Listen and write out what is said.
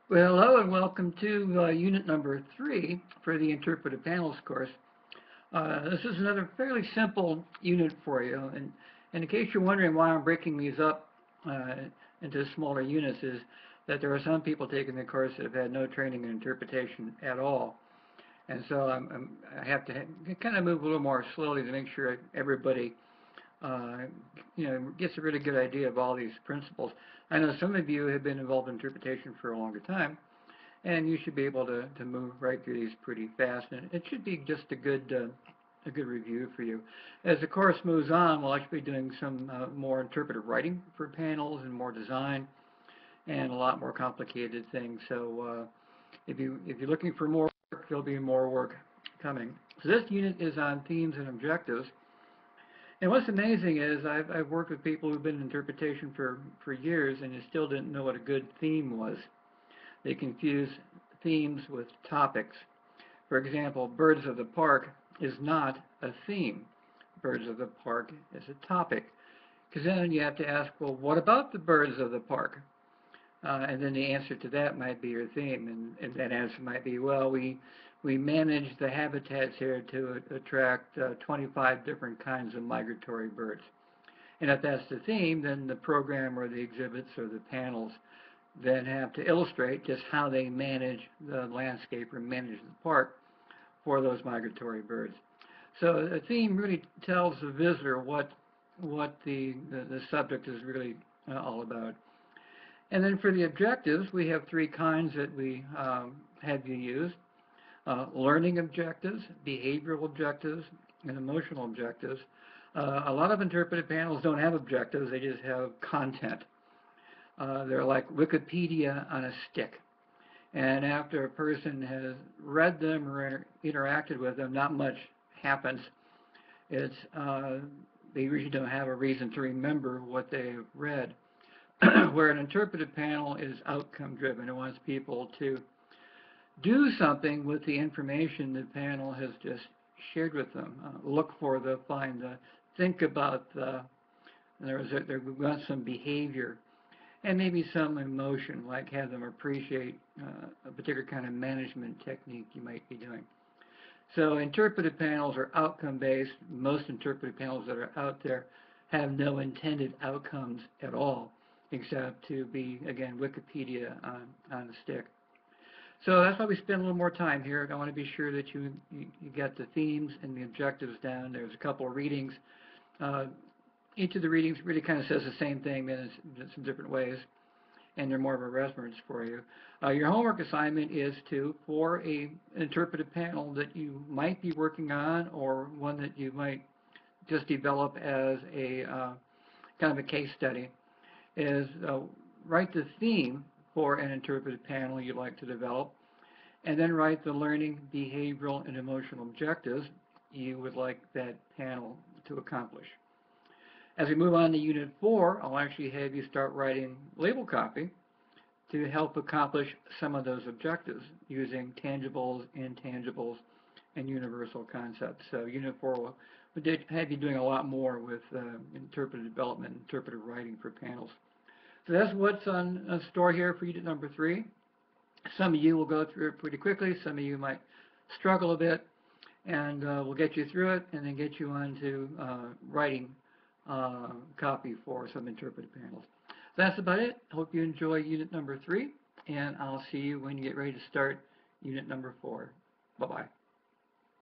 Well, hello and welcome to unit number 3 for the Interpretive Panels course. This is another fairly simple unit for you, and in case you're wondering why I'm breaking these up into smaller units, is that there are some people taking the course that have had no training in interpretation at all, and so I have to kind of move a little more slowly to make sure everybody uh, gets a really good idea of all these principles. I know some of you have been involved in interpretation for a longer time, and you should be able to move right through these pretty fast. And it should be just a good review for you. As the course moves on, we'll actually be doing some more interpretive writing for panels and more design and a lot more complicated things. So if you're looking for more work, there'll be more work coming. So this unit is on themes and objectives. And what's amazing is I've worked with people who've been in interpretation for years, and you still didn't know what a good theme was. They confuse themes with topics. For example, birds of the park is not a theme. Birds of the park is a topic. Because then you have to ask, well, what about the birds of the park? And then the answer to that might be your theme. And that answer might be, well, we manage the habitats here to attract 25 different kinds of migratory birds. And if that's the theme, then the program or the exhibits or the panels then have to illustrate just how they manage the landscape or manage the park for those migratory birds. So a theme really tells the visitor what the subject is really all about. And then for the objectives, we have three kinds that we have you use. Learning objectives, behavioral objectives, and emotional objectives. A lot of interpretive panels don't have objectives, they just have content. They're like Wikipedia on a stick. And after a person has read them or interacted with them, not much happens. It's they usually don't have a reason to remember what they've read. Where an interpretive panel is outcome driven. It wants people to do something with the information the panel has just shared with them. Look for the, find the, think about the, there was some behavior and maybe some emotion, like have them appreciate a particular kind of management technique you might be doing. So interpretive panels are outcome-based. Most interpretive panels that are out there have no intended outcomes at all, except to be, again, Wikipedia on a stick. So that's why we spend a little more time here. I want to be sure that you get the themes and the objectives down. There's a couple of readings. Each of the readings really kind of says the same thing in some different ways, and they're more of a reference for you. Your homework assignment is for an interpretive panel that you might be working on or one that you might just develop as a kind of a case study, is write the theme for an interpretive panel you'd like to develop, and then write the learning, behavioral, and emotional objectives you would like that panel to accomplish. As we move on to Unit 4, I'll actually have you start writing label copy to help accomplish some of those objectives using tangibles, intangibles, and universal concepts. So Unit 4 will have you doing a lot more with interpretive development, interpretive writing for panels. So that's what's on store here for Unit number 3. Some of you will go through it pretty quickly. Some of you might struggle a bit, and we'll get you through it and then get you on to writing copy for some interpretive panels. That's about it. Hope you enjoy Unit number 3, and I'll see you when you get ready to start Unit number 4. Bye-bye.